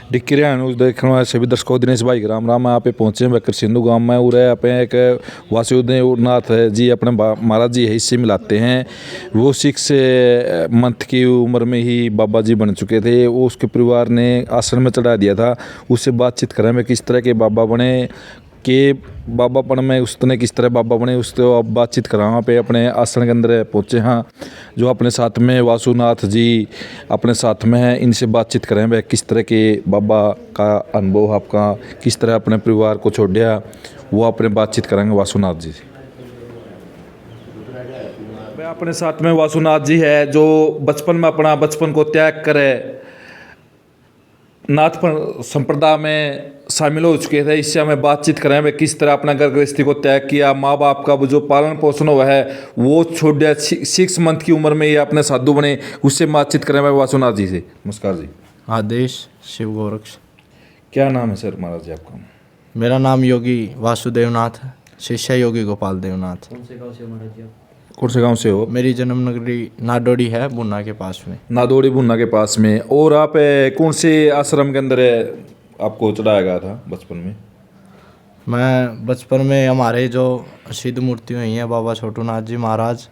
डिक्रिया news देखने वाले सभी दर्शकों दिनेश भाई के राम राम। मैं यहाँ पे पहुँचे हैं सिंधु गांव में उरे यहाँ पे एक वासुदेव नाथ जी अपने महाराज जी हिस्से मिलाते हैं। वो 6 मंथ की उम्र में ही बाबा जी बन चुके थे। वो उसके परिवार ने आश्रम में चढ़ा दिया था। उससे बातचीत करें मैं किस तरह के बाबा बने कि बाबापन में उसने किस तरह बाबा बने उससे अब बातचीत करा। वहाँ पे अपने आश्रम के अंदर पहुँचे हैं जो अपने साथ में वासुनाथ जी अपने साथ में हैं। इनसे बातचीत करें वह किस तरह के बाबा का अनुभव आपका किस तरह अपने परिवार को छोड़ दिया वो अपने बातचीत करेंगे वासुनाथ जी से। मैं अपने साथ में वासुनाथ जी है जो बचपन में अपना बचपन को त्याग करे नाथ संप्रदाय में शामिल हो चुके थे। इससे हमें बातचीत करें वे किस तरह अपना घर गृहस्थी को त्याग किया, माँ बाप का जो पालन पोषण हुआ है वो छोड़ दिया। 6 मंथ की उम्र में ये अपने साधु बने। उससे बातचीत करें मैं वासुनाथ जी से। नमस्कार जी। आदेश शिव गोरक्ष। क्या नाम है सर महाराज जी आपका? मेरा नाम योगी वासुदेव नाथ है, शिष्य योगी गोपाल देवनाथ। कौन से गांव से हो? मेरी जन्म नगरी नाडोडी है, बुन्ना के पास में। नादोड़ी बुन्ना के पास में। और आप कौन से आश्रम के अंदर आपको चढ़ाया गया था बचपन में? मैं बचपन में हमारे जो सिद्ध मूर्तियाँ हुई हैं बाबा छोटू नाथ जी महाराज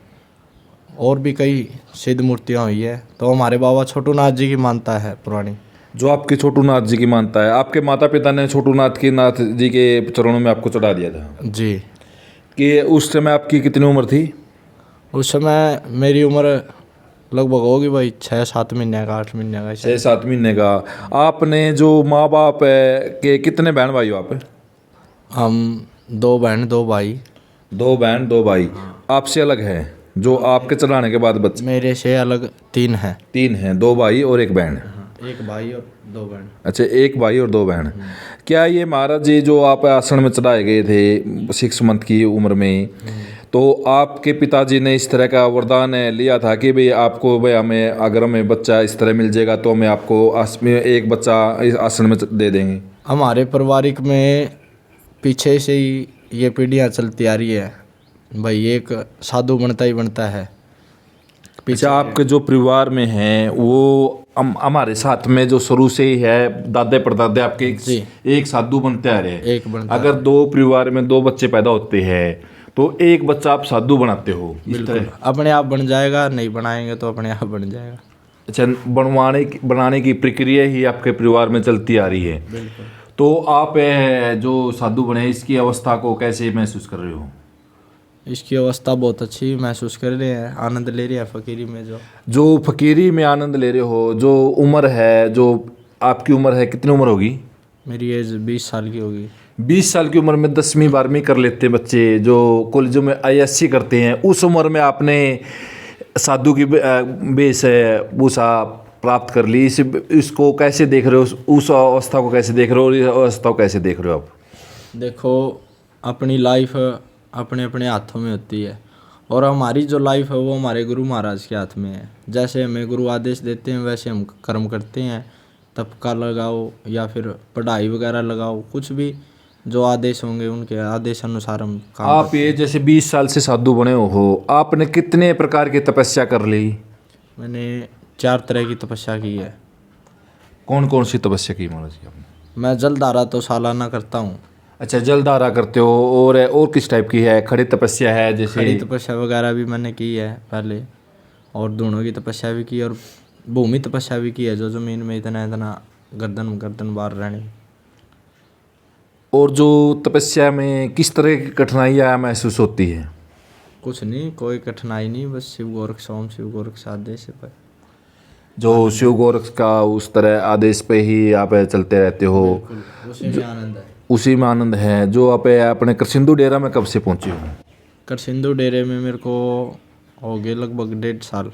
और भी कई सिद्ध मूर्तियाँ हुई है तो हमारे बाबा छोटू नाथ जी की मानता है पुरानी। जो आपके छोटू नाथ जी की मानता है, आपके माता पिता ने छोटू नाथ जी के चरणों में आपको चढ़ा दिया था जी। कि उस समय आपकी कितनी उम्र थी? उस समय मेरी उम्र लगभग होगी भाई 6-7 महीने का, 8 महीने का। 6-7 महीने का। आपने जो माँ बाप के कितने बहन भाई हो आप? हम 2 बहन 2 भाई। 2 बहन 2 भाई। आपसे अलग है जो आपके चढ़ाने के बाद बच्चे? मेरे से अलग 3 हैं। 3 हैं, 2 भाई और 1 बहन। एक भाई और 2 बहन। अच्छा, 1 भाई और 2 बहन। क्या ये महाराज जी जो आप आश्रम में चढ़ाए गए थे 6 मंथ की उम्र में, तो आपके पिताजी ने इस तरह का वरदान लिया था कि भाई आपको भाई हमें अगर हमें बच्चा इस तरह मिल जाएगा तो हमें आपको एक बच्चा इस आश्रम में दे देंगे? हमारे पारिवारिक में पीछे से ही ये पीढ़ियाँ चलती आ रही है भाई, एक साधु बनता ही बनता है। अच्छा, आपके जो परिवार में हैं वो हमारे साथ में जो शुरू से ही है दादे परदादे आपके एक साधु बनते आ रहे हैं। एक बनता अगर 2 परिवार में 2 बच्चे पैदा होते हैं तो एक बच्चा आप साधु बनाते हो इस तरह? अपने आप बन जाएगा, नहीं बनाएंगे तो अपने आप बन जाएगा। अच्छा, बनाने की प्रक्रिया ही आपके परिवार में चलती आ रही है। बिल्कुल। तो आप जो साधु बने इसकी अवस्था को कैसे महसूस कर रहे हो? इसकी अवस्था बहुत अच्छी महसूस कर रहे हैं, आनंद ले रहे हैं फकीरी में। जो फकीरी में आनंद ले रहे हो, जो उम्र है, जो आपकी उम्र है, कितनी उम्र होगी? मेरी एज 20 साल की होगी। 20 साल की उम्र में 10वीं 12वीं कर लेते हैं बच्चे जो कॉलेजों में ISC करते हैं। उस उम्र में आपने साधु की वेशभूषा प्राप्त कर ली। इसको कैसे देख रहे हो? उस अवस्था को कैसे देख रहे हो और इस अवस्था को कैसे देख रहे हो आप? देखो, अपनी लाइफ अपने अपने हाथों में होती है और हमारी जो लाइफ है वो हमारे गुरु महाराज के हाथ में है। जैसे हमें गुरु आदेश देते हैं वैसे हम कर्म करते हैं। तप का लगाओ या फिर पढ़ाई वगैरह लगाओ, कुछ भी जो आदेश होंगे उनके आदेश अनुसार हम काम आप करते ये जैसे 20 साल से साधु बने हो, आपने कितने प्रकार की तपस्या कर ली? मैंने 4 तरह की तपस्या की है। कौन कौन सी तपस्या की महाराज जी आपने? मैं जलधारा तो सालाना करता हूँ। अच्छा, जलधारा करते हो। और किस टाइप की है? खड़ी तपस्या है जैसे? खड़ी तपस्या वगैरह भी मैंने की है पहले, और दोनों की तपस्या भी की और भूमि तपस्या भी की है, जो ज़मीन में इतना इतना गर्दन बार रहने। और जो तपस्या में किस तरह की कठिनाइयाँ महसूस होती है? कुछ नहीं, कोई कठिनाई नहीं, बस शिव गोरक्ष ओम शिव गोरक्ष आदेश पर जो शिव गोरक्ष का उस तरह आदेश पे ही आप चलते रहते हो? उसी में आनंद है। उसी में आनंद है। जो आप अपने करसिंधु डेरा में कब से पहुँचे हो? करसिंधु डेरे में मेरे को हो गए लगभग 1.5 साल।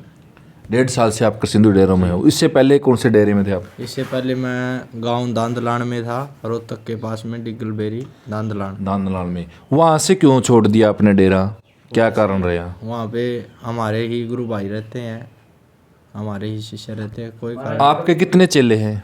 1.5 साल से आप करसिंधु डेरा में हो। इससे पहले कौन से डेरे में थे आप? इससे पहले मैं गांव दांदलान में था, रोहतक के पास में, डिगलबेरी दांदलाल में। वहाँ से क्यों छोड़ दिया आपने डेरा? क्या कारण रहा? वहाँ पे हमारे ही गुरु भाई रहते हैं, हमारे ही शिष्य रहते हैं। कोई कारण? आपके कितने चेले हैं?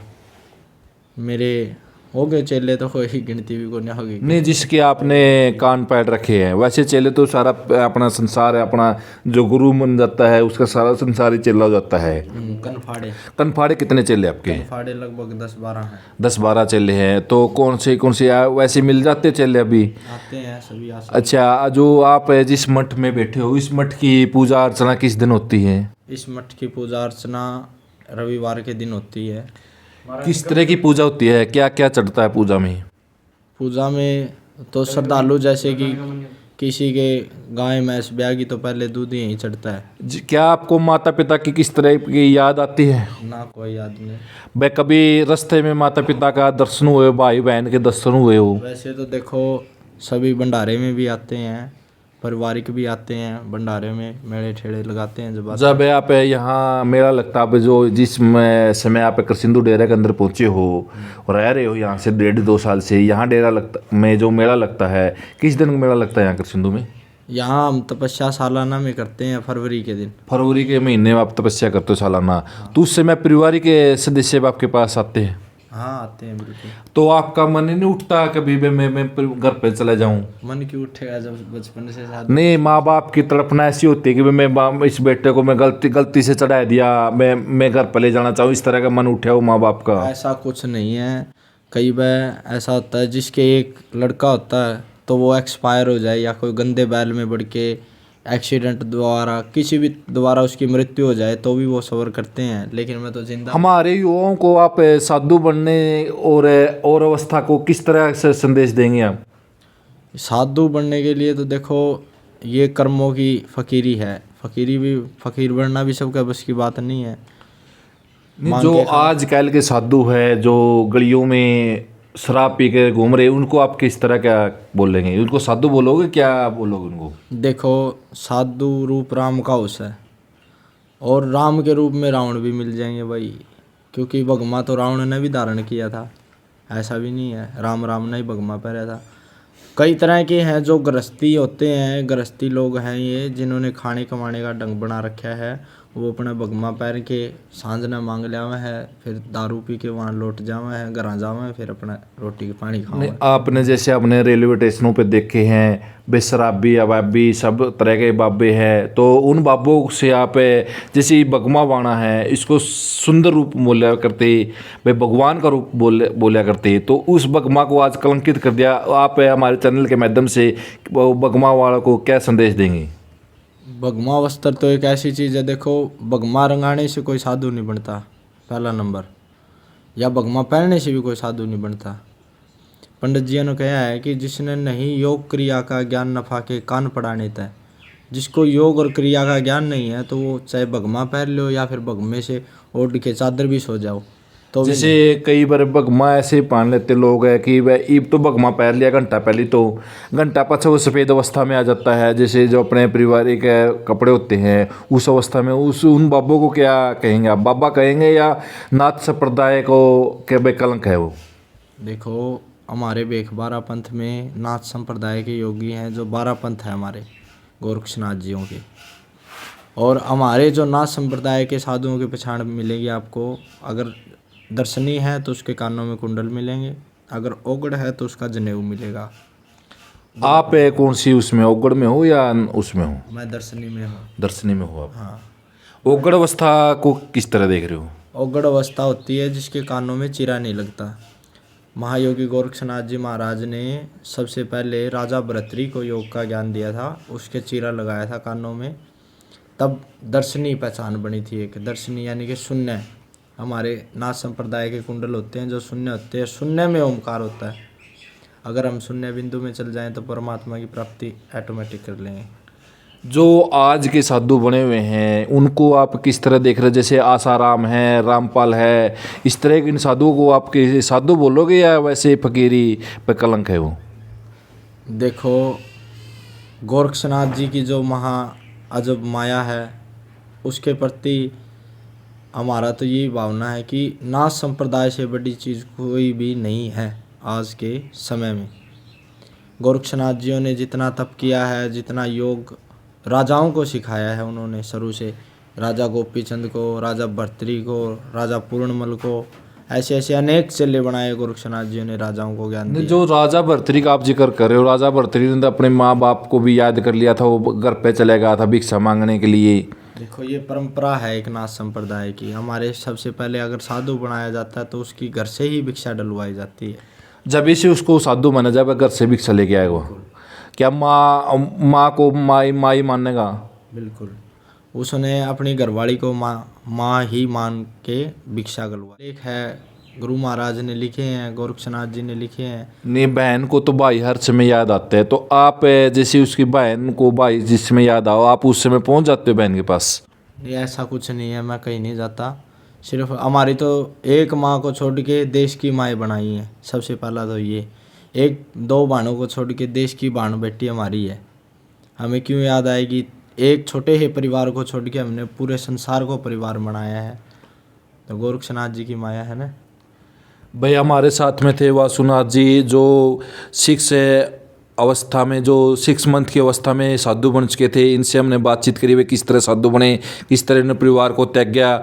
मेरे हो गए चेले तो कोई गिनती भी को नहीं होगी। नहीं, जिसके आपने कान पैर रखे हैं, वैसे चेले तो सारा अपना संसार है, अपना जो गुरु बन जाता है उसका सारा संसार ही चेला हो जाता है। कनफाड़े कनफाड़े कितने चेले आपके? कनफाड़े लगभग 10-12 हैं। 10-12 चेले हैं। तो कौन से वैसे मिल जाते चेले अभी? आते हैं सभी आ अच्छा, जो आप जिस मठ में बैठे हो, इस मठ की पूजा अर्चना किस दिन होती है? इस मठ की पूजा अर्चना रविवार के दिन होती है। किस तरह की पूजा होती है, क्या क्या चढ़ता है पूजा में? पूजा में तो श्रद्धालु जैसे कि किसी के गाय भैंस ब्याह की तो पहले दूध ही चढ़ता है। क्या आपको माता पिता की किस तरह की याद आती है? ना कोई याद नहीं। भाई, कभी रास्ते में माता पिता का दर्शन हुए, भाई बहन के दर्शन हुए हो? वैसे तो देखो सभी भंडारे में भी आते हैं, पारिवारिक भी आते हैं, भंडारे में मेले ठेले लगाते हैं। जब आप यहाँ मेला लगता है, आप जो जिस समय आप करसिंधु डेरा के अंदर पहुँचे हो और रह रहे हो यहाँ से 1.5-2 साल से, यहाँ डेरा लगता में जो मेला लगता है, किस दिन मेला लगता है यहाँ करसिंधु में? यहाँ हम तपस्या सालाना में करते हैं, फरवरी के दिन। फरवरी के महीने में आप तपस्या करते हो सालाना। तो उस समय परिवार के सदस्य आपके पास आते हैं? हाँ आते हैं बिल्कुल। तो आपका मन नहीं उठता कभी भी मैं घर पे चला जाऊं? मन क्यों उठेगा जब बचपन से साथ। नहीं, माँ बाप की तड़पना ऐसी होती है कि मैं इस बेटे को मैं गलती से चढ़ा दिया, मैं घर पे ले जाना चाहूँ, इस तरह का मन उठा हो माँ बाप का? ऐसा कुछ नहीं है। कई बार ऐसा होता है जिसके एक लड़का होता है तो वो एक्सपायर हो जाए या कोई गंदे बैल में बढ़ के एक्सीडेंट द्वारा किसी भी द्वारा उसकी मृत्यु हो जाए तो भी वो सब्र करते हैं, लेकिन मैं तो जिंदा। हमारे युवाओं को आप साधु बनने और अवस्था को किस तरह से संदेश देंगे आप? साधु बनने के लिए तो देखो ये कर्मों की फकीरी है। फकीर बनना भी सबका बस की बात नहीं है। जो आजकल के साधु है जो गलियों में शराब पी के घूम रहे, उनको आप किस तरह क्या बोलेंगे? उनको साधु बोलोगे, क्या बोलोगे उनको? देखो साधु रूप राम का उस है और राम के रूप में रावण भी मिल जाएंगे भाई, क्योंकि भगमा तो रावण ने भी धारण किया था। ऐसा भी नहीं है राम ने ही भगमा पहना था। कई तरह के हैं जो गृहस्थी होते हैं, गृहस्थी लोग हैं ये जिन्होंने खाने कमाने का ढंग बना रखा है। वो अपने भगमा पैर के सांझ न मांग लिया हुआ है, फिर दारू पी के वहाँ लौट जावा है, घर जावा है, फिर अपना रोटी पानी खाओ। आपने जैसे अपने रेलवे स्टेशनों पे देखे हैं बेशराबी अबाबी सब तरह के बाबे हैं, तो उन बाबों से आप जैसे भगमा बाणा है इसको सुंदर रूप बोला करते, भाई भगवान का रूप बोला करते, तो उस भगमा को आज कलंकित कर दिया। आप हमारे चैनल के माध्यम से भगमा वालों को क्या संदेश देंगे? भगमा वस्त्र तो एक ऐसी चीज़ है, देखो भगमा रंगाने से कोई साधु नहीं बनता पहला नंबर, या भगमा पहनने से भी कोई साधु नहीं बनता। पंडित जी ने कहा है कि जिसने नहीं योग क्रिया का ज्ञान नफा के कान पड़ाने तय। जिसको योग और क्रिया का ज्ञान नहीं है तो वो चाहे भगमा पहन लो या फिर भगमे से ओढ़ के चादर भी सो जाओ तो जैसे कई बार भगमा ऐसे पहन लेते लोग है कि वह ईब तो भगमा पहन लिया घंटा पहले, तो घंटा पछा वो सफ़ेद अवस्था में आ जाता है। जैसे जो अपने पारिवारिक कपड़े होते हैं उस अवस्था में उन बाबों को क्या कहेंगे आप? बाबा कहेंगे या नाथ संप्रदाय को क्या भाई कलंक है वो? देखो हमारे बेख 12 पंथ में नाथ संप्रदाय के योगी हैं, जो 12 पंथ है हमारे गोरक्षनाथ जियों के, और हमारे जो नाथ संप्रदाय के साधुओं के पहचान मिलेगी आपको। अगर दर्शनी है तो उसके कानों में कुंडल मिलेंगे, अगर ओगड़ है तो उसका जनेऊ मिलेगा। आप कौन सी उसमें ओगड़ में हो या उसमें हो? मैं दर्शनी में हूँ। दर्शनी में हो आप? हाँ। ओगड़ अवस्था को किस तरह देख रहे हो? ओगड़ अवस्था होती है जिसके कानों में चिरा नहीं लगता। महायोगी गोरक्षनाथ जी महाराज ने सबसे पहले राजा भर्तृहरि को योग का ज्ञान दिया था, उसके चीरा लगाया था कानों में, तब दर्शनी पहचान बनी थी। एक दर्शनी यानी कि शून्य। हमारे नाथ संप्रदाय के कुंडल होते हैं जो शून्य होते हैं, शून्य में ओमकार होता है। अगर हम शून्य बिंदु में चल जाएं तो परमात्मा की प्राप्ति ऑटोमेटिक कर लेंगे। जो आज के साधु बने हुए हैं उनको आप किस तरह देख रहे हैं? जैसे आसाराम है, रामपाल है, इस तरह के इन साधुओं को आप के साधु बोलोगे या वैसे फकीरी पे कलंक है वो? देखो गोरक्षनाथ जी की जो महा अजब माया है उसके प्रति हमारा तो यही भावना है कि नाथ संप्रदाय से बड़ी चीज़ कोई भी नहीं है आज के समय में। गोरक्षनाथ जियों ने जितना तप किया है, जितना योग राजाओं को सिखाया है उन्होंने शुरू से, राजा गोपी चंद को, राजा भर्तृहरि को, राजा पूर्णमल को, ऐसे ऐसे अनेक चेले बनाए गोरक्षनाथ जी ने, राजाओं को ज्ञान दिया। जो राजा भर्तृहरि का आप जिक्र कर रहे हो, राजा भर्तृहरि ने तो अपने माँ बाप को भी याद कर लिया था, वो घर पे चले गया था भिक्षा मांगने के लिए। देखो ये परंपरा है एक नाथ संप्रदाय की। हमारे सबसे पहले अगर साधु बनाया जाता है तो उसकी घर से ही भिक्षा डलवाई जाती है। जब इसे उसको साधु माना जाए, घर से भिक्षा लेके आएगा, क्या माँ को माई मानेगा? बिल्कुल, उसने अपनी घरवाली को माँ ही मान के भिक्षा गलवा। एक है गुरु महाराज ने लिखे हैं, गोरक्षनाथ जी ने लिखे हैं। नहीं, बहन को तो भाई हर समय याद आते हैं, तो आप जैसे उसकी बहन को भाई जिस समय याद आओ, आप उस समय पहुंच जाते हो बहन के पास? नहीं, ऐसा कुछ नहीं है, मैं कहीं नहीं जाता। सिर्फ हमारी तो एक माँ को छोड़ के देश की माएँ बनाई हैं। सबसे पहला तो ये, एक दो बहनों को छोड़ के देश की बहन बेटी हमारी है। हमें क्यों याद आएगी? एक छोटे ही परिवार को छोड़ के हमने पूरे संसार को परिवार बनाया है, तो गोरक्षनाथ जी की माया है ना। भाई हमारे साथ में थे वासुनाथ जी, जो 6 अवस्था में, जो 6 मंथ की अवस्था में साधु बन चुके थे। इनसे हमने बातचीत करी, वे किस तरह साधु बने, किस तरह ने परिवार को त्याग गया।